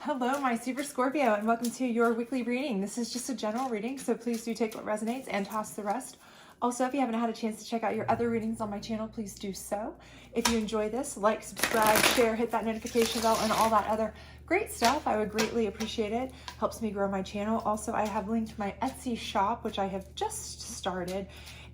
Hello, my Super Scorpio, and welcome to your weekly reading. This is just a general reading, so please do take what resonates and toss the rest. Also, if you haven't had a chance to check out your other readings on my channel, please do so. If you enjoy this, like, subscribe, share, hit that notification bell, and all that other great stuff. I would greatly appreciate it. Helps me grow my channel. Also, I have linked my Etsy shop, which I have just started,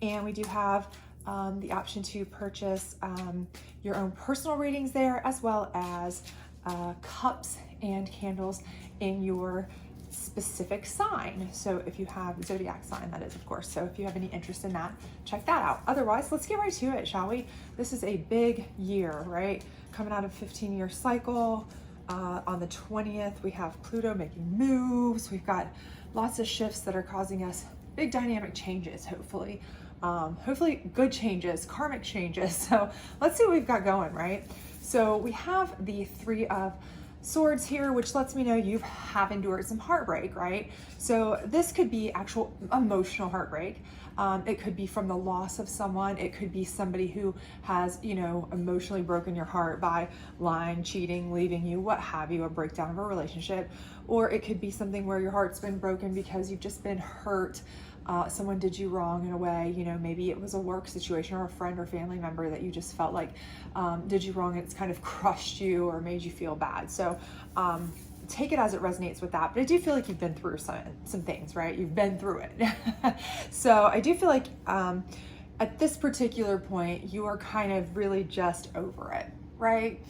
and we do have the option to purchase your own personal readings there, as well as cups and candles in your specific sign. So if you have Zodiac sign, that is, of course. So if you have any interest in that, check that out. Otherwise, let's get right to it, shall we? This is a big year, right? Coming out of a 15-year cycle. On the 20th, we have Pluto making moves. We've got lots of shifts that are causing us big dynamic changes, hopefully. Hopefully good changes, karmic changes. So let's see what we've got going, right? So we have the Three of Swords here, which lets me know you have endured some heartbreak, right? So this could be actual emotional heartbreak. It could be from the loss of someone. It could be somebody who has, emotionally broken your heart by lying, cheating, leaving you, what have you, a breakdown of a relationship. Or it could be something where your heart's been broken because you've just been hurt. Someone did you wrong in a way, maybe it was a work situation or a friend or family member that you just felt like did you wrong. It's kind of crushed you or made you feel bad. So take it as it resonates with that. But I do feel like you've been through some things, right? You've been through it. So I do feel like at this particular point, you are kind of really just over it, right?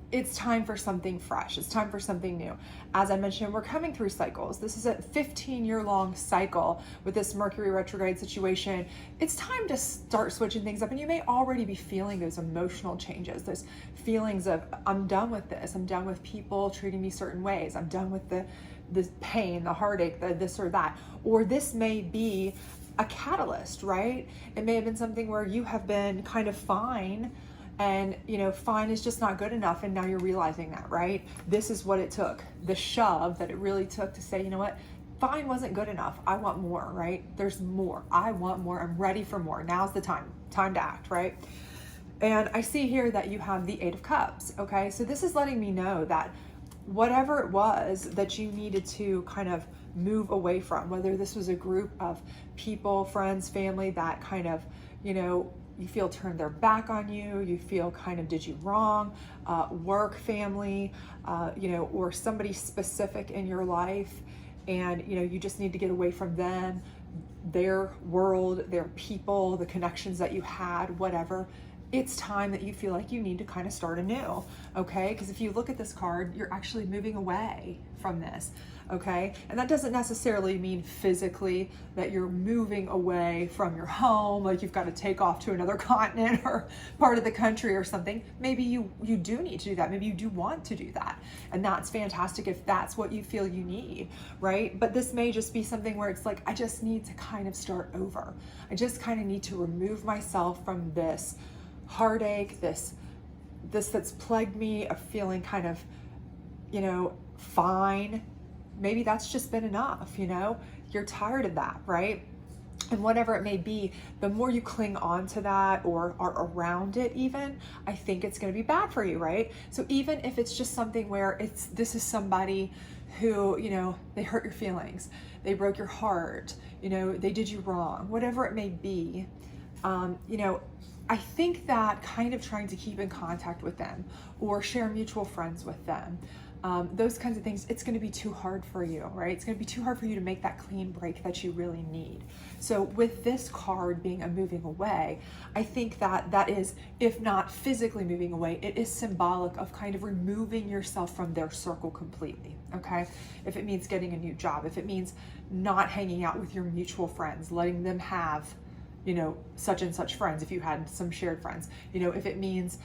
It's time for something fresh. It's time for something new. As I mentioned, we're coming through cycles. This is a 15-year-long cycle with this Mercury retrograde situation. It's time to start switching things up, and you may already be feeling those emotional changes, those feelings of, I'm done with this. I'm done with people treating me certain ways. I'm done with the pain, the heartache, the this or that. Or this may be a catalyst, right? It may have been something where you have been kind of fine, and fine is just not good enough, and now you're realizing that, right? This is what it took, the shove that it really took to say, you know what, fine wasn't good enough. I want more, right? There's more. I want more. I'm ready for more. Now's the time to act, right? And I see here that you have the Eight of Cups, okay? So this is letting me know that whatever it was that you needed to kind of move away from, whether this was a group of people, friends, family that kind of, you feel turned their back on you, you feel kind of did you wrong, work, family, or somebody specific in your life, and you just need to get away from them, their world, their people, the connections that you had, whatever. It's time that you feel like you need to kind of start anew, okay? Because if you look at this card, you're actually moving away from this, okay? And that doesn't necessarily mean physically that you're moving away from your home, like you've got to take off to another continent or part of the country or something. Maybe you do need to do that. Maybe you do want to do that. And that's fantastic if that's what you feel you need, right? But this may just be something where it's like, I just need to kind of start over. I just kind of need to remove myself from this heartache, this that's plagued me, of feeling kind of, fine. Maybe that's just been enough, you're tired of that, right? And whatever it may be, the more you cling on to that or are around it even, I think it's going to be bad for you, right? So even if it's just something where this is somebody who, they hurt your feelings, they broke your heart, they did you wrong, whatever it may be, I think that kind of trying to keep in contact with them or share mutual friends with them, those kinds of things, it's going to be too hard for you, right? It's going to be too hard for you to make that clean break that you really need. So with this card being a moving away, I think that is, if not physically moving away, it is symbolic of kind of removing yourself from their circle completely, okay? If it means getting a new job, if it means not hanging out with your mutual friends, letting them have such and such friends, if you had some shared friends, if it means,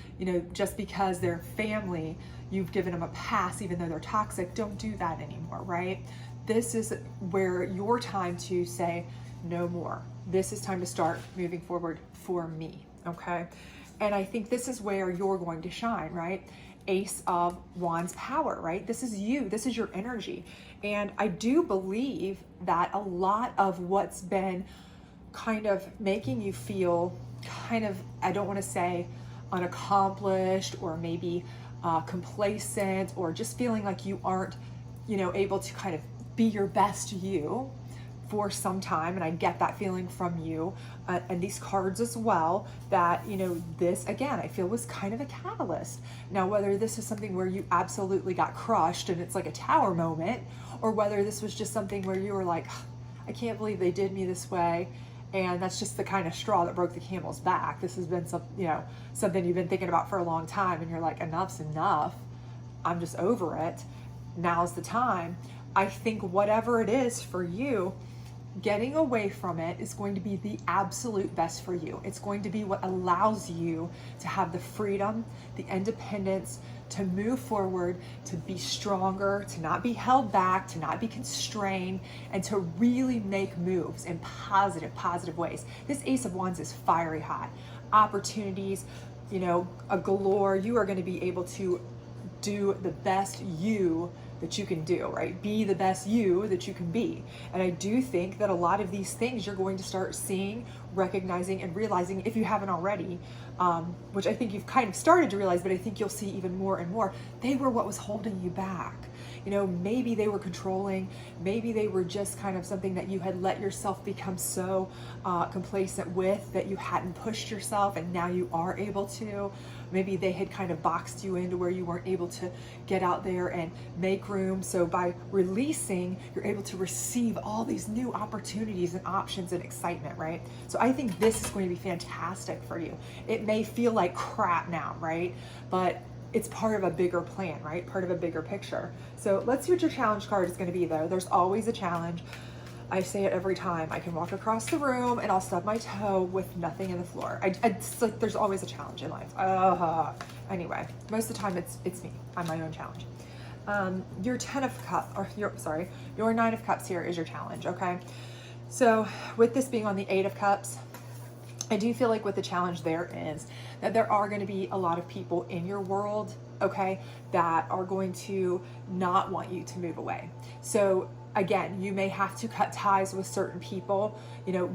just because they're family, you've given them a pass, even though they're toxic, don't do that anymore, right? This is where your time to say no more. This is time to start moving forward for me, okay? And I think this is where you're going to shine, right? Ace of Wands power, right? This is you, this is your energy. And I do believe that a lot of what's been kind of making you feel kind of, I don't want to say unaccomplished or maybe complacent, or just feeling like you aren't, able to kind of be your best you for some time. And I get that feeling from you, and these cards as well, that, this again, I feel was kind of a catalyst. Now, whether this is something where you absolutely got crushed and it's like a tower moment, or whether this was just something where you were like, I can't believe they did me this way, and that's just the kind of straw that broke the camel's back. This has been something you've been thinking about for a long time, and you're like, enough's enough. I'm just over it. Now's the time. I think whatever it is for you, getting away from it is going to be the absolute best for you. It's going to be what allows you to have the freedom, the independence, to move forward, to be stronger, to not be held back, to not be constrained, and to really make moves in positive ways. This Ace of Wands is fiery hot. Opportunities, a galore. You are going to be able to do the best you that you can do, right? Be the best you that you can be. And I do think that a lot of these things you're going to start seeing, recognizing, and realizing, if you haven't already, which I think you've kind of started to realize, but I think you'll see even more and more, they were what was holding you back. Maybe they were controlling, maybe they were just kind of something that you had let yourself become so complacent with, that you hadn't pushed yourself, and now you are able to. Maybe they had kind of boxed you into where you weren't able to get out there and make room. So by releasing, you're able to receive all these new opportunities and options and excitement, right? So I think this is going to be fantastic for you. It may feel like crap now, right? But it's part of a bigger plan, right? Part of a bigger picture. So let's see what your challenge card is going to be, though. There's always a challenge. I say it every time. I can walk across the room and I'll stub my toe with nothing in the floor. It's like there's always a challenge in life. Anyway, most of the time it's me. I'm my own challenge. Your your 9 of Cups here is your challenge, okay? So with this being on the 8 of Cups, I do feel like what the challenge there is that there are going to be a lot of people in your world, okay, that are going to not want you to move away. So again, you may have to cut ties with certain people,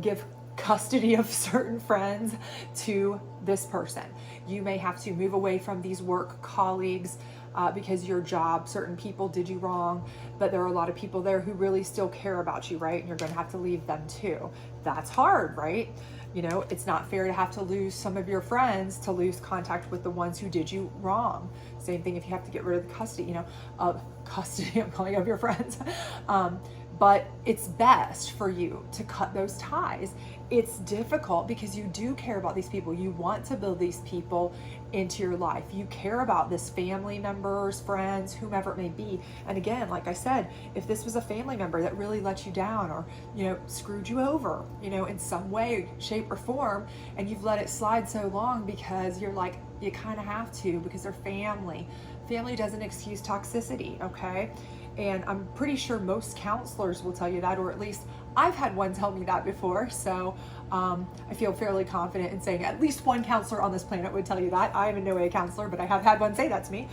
give custody of certain friends to this person. You may have to move away from these work colleagues because your job, certain people did you wrong, but there are a lot of people there who really still care about you, right? And you're going to have to leave them too. That's hard, right? It's not fair to have to lose some of your friends to lose contact with the ones who did you wrong. Same thing if you have to get rid of the custody, of custody, I'm calling of your friends. But it's best for you to cut those ties. It's difficult because you do care about these people. You want to build these people into your life. You care about this family members, friends, whomever it may be. And again, like I said, if this was a family member that really let you down or, screwed you over, in some way, shape or form, and you've let it slide so long because you're like, you kind of have to because they're family. Family doesn't excuse toxicity, okay? And I'm pretty sure most counselors will tell you that, or at least I've had one tell me that before. So I feel fairly confident in saying at least one counselor on this planet would tell you that. I am in no way a counselor, but I have had one say that to me.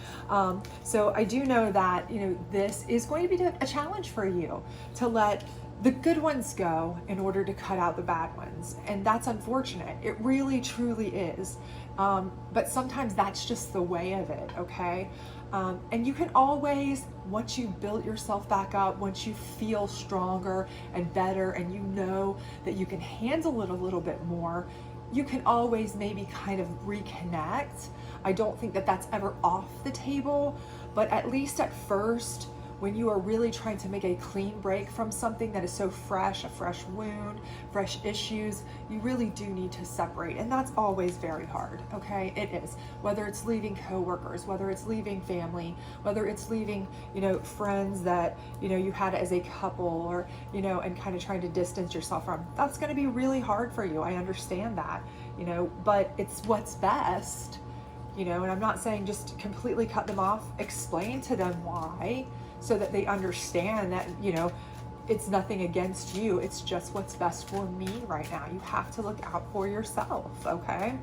So I do know that, this is going to be a challenge for you to let the good ones go in order to cut out the bad ones. And that's unfortunate. It really, truly is. But sometimes that's just the way of it, okay? And you can always, once you build yourself back up, once you feel stronger and better and you know that you can handle it a little bit more, you can always maybe kind of reconnect. I don't think that that's ever off the table, but at least at first, when you are really trying to make a clean break from something that is so fresh, a fresh wound, fresh issues, you really do need to separate. And that's always very hard, okay? It is. Whether it's leaving coworkers, whether it's leaving family, whether it's leaving, friends that, you had as a couple or, and kind of trying to distance yourself from, that's going to be really hard for you. I understand that, but it's what's best, and I'm not saying just completely cut them off. Explain to them why, so that they understand that, it's nothing against you. It's just what's best for me right now. You have to look out for yourself, okay?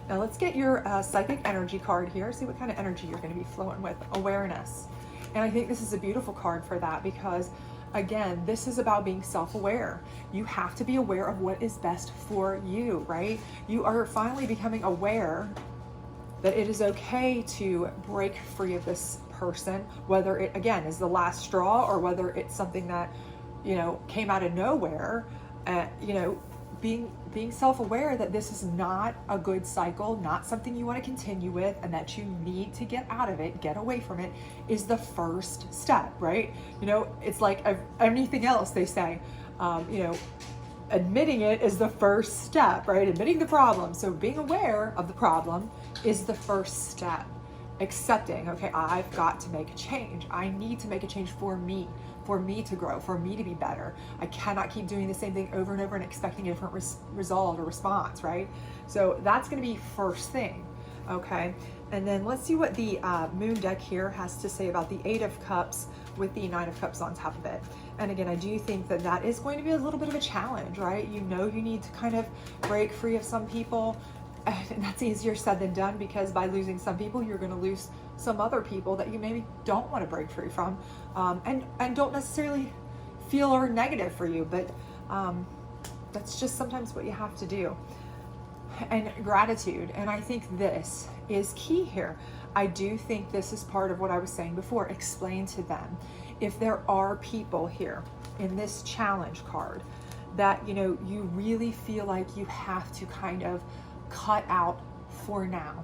Now let's get your psychic energy card here. See what kind of energy you're going to be flowing with. Awareness. And I think this is a beautiful card for that because, again, this is about being self-aware. You have to be aware of what is best for you, right? You are finally becoming aware that it is okay to break free of this person, whether it, again, is the last straw or whether it's something that, you know, came out of nowhere. You know, being self-aware that this is not a good cycle, not something you want to continue with, and that you need to get out of it, get away from it, is the first step, right? You know, it's like anything else they say, you know, admitting it is the first step, right? Admitting the problem. So being aware of the problem is the first step. Accepting, okay, I've got to make a change. I need to make a change for me to grow, for me to be better. I cannot keep doing the same thing over and over and expecting a different result or response, right? So that's going to be first thing, okay? And then let's see what the moon deck here has to say about the 8 of Cups with the 9 of Cups on top of it. And again, I do think that that is going to be a little bit of a challenge, right? You know, you need to kind of break free of some people. And that's easier said than done, because by losing some people, you're going to lose some other people that you maybe don't want to break free from, and don't necessarily feel are negative for you, but that's just sometimes what you have to do. And gratitude, and I think this is key here. I do think this is part of what I was saying before. Explain to them, if there are people here in this challenge card that, you know, you really feel like you have to kind of cut out for now,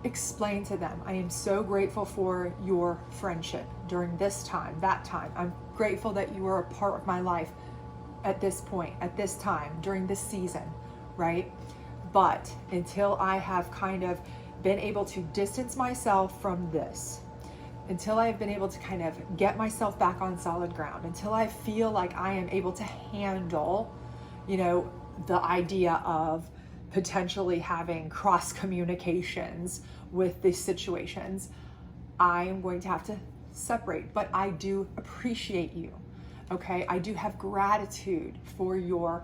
explain to them, I am so grateful for your friendship during this time, that time. I'm grateful that you were a part of my life at this point, at this time, during this season, right? But until I have kind of been able to distance myself from this, until I have been able to kind of get myself back on solid ground, until I feel like I am able to handle, you know, the idea of potentially having cross communications with these situations, I am going to have to separate. But I do appreciate you, okay? I do have gratitude for your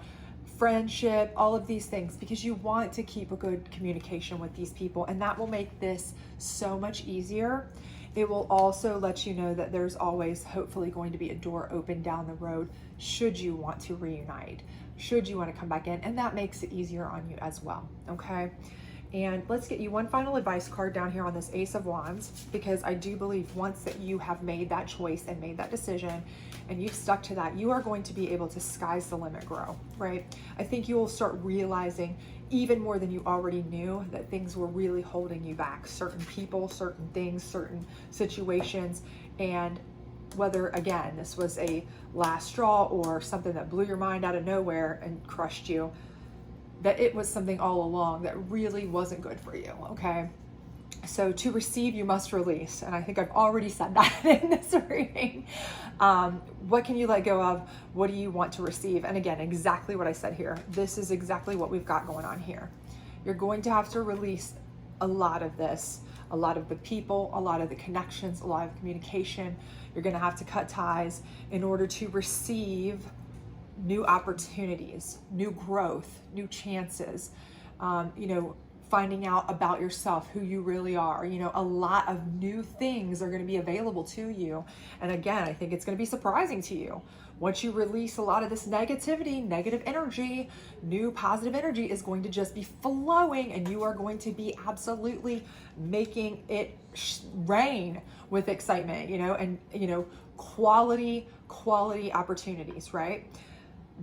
friendship, all of these things, because you want to keep a good communication with these people, and that will make this so much easier. It will also let you know that there's always hopefully going to be a door open down the road should you want to reunite, should you want to come back in, and that makes it easier on you as well, okay? And let's get you one final advice card down here on this Ace of Wands, because I do believe once that you have made that choice and made that decision and you've stuck to that, you are going to be able to sky's the limit grow, right? I think you will start realizing even more than you already knew that things were really holding you back, certain people, certain things, certain situations. And whether, again, this was a last straw or something that blew your mind out of nowhere and crushed you, that it was something all along that really wasn't good for you, okay? So to receive, you must release. And I think I've already said that in this reading. What can you let go of? What do you want to receive? And again, exactly what I said here. This is exactly what we've got going on here. You're going to have to release a lot of this, a lot of the people, a lot of the connections, a lot of communication. You're going to have to cut ties in order to receive new opportunities, new growth, new chances, you know, finding out about yourself, who you really are. You know, a lot of new things are going to be available to you. And again, I think it's going to be surprising to you. Once you release a lot of this negativity, negative energy, new positive energy is going to just be flowing, and you are going to be absolutely making it rain with excitement, you know, and, you know, quality opportunities, right?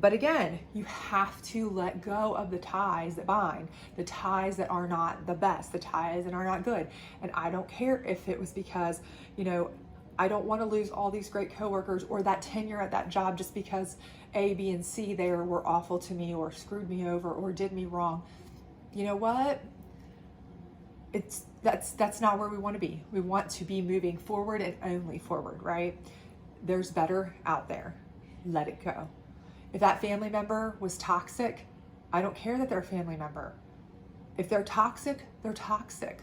But again, you have to let go of the ties that bind, the ties that are not the best, the ties that are not good. And I don't care if it was because, you know, I don't want to lose all these great coworkers or that tenure at that job just because A, B, and C there were awful to me or screwed me over or did me wrong. You know what? That's not where we want to be. We want to be moving forward and only forward, right? There's better out there. Let it go. If that family member was toxic, I don't care that they're a family member. If they're toxic, they're toxic.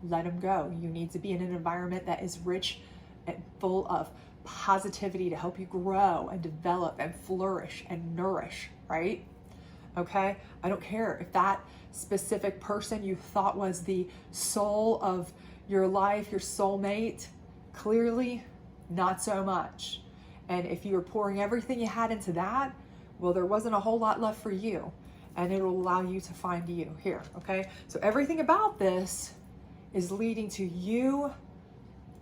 Let them go. You need to be in an environment that is rich and full of positivity to help you grow and develop and flourish and nourish, right? Okay? I don't care if that specific person you thought was the soul of your life, your soulmate, clearly not so much. And if you were pouring everything you had into that, well, there wasn't a whole lot left for you, and it will allow you to find you here, okay? So everything about this is leading to you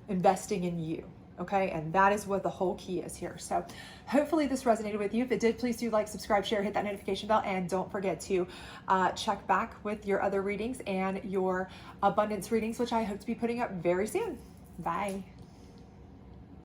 investing in you. Okay, and that is what the whole key is here. So hopefully this resonated with you. If it did, please do like, subscribe, share, hit that notification bell, and don't forget to check back with your other readings and your abundance readings, which I hope to be putting up very soon. Bye.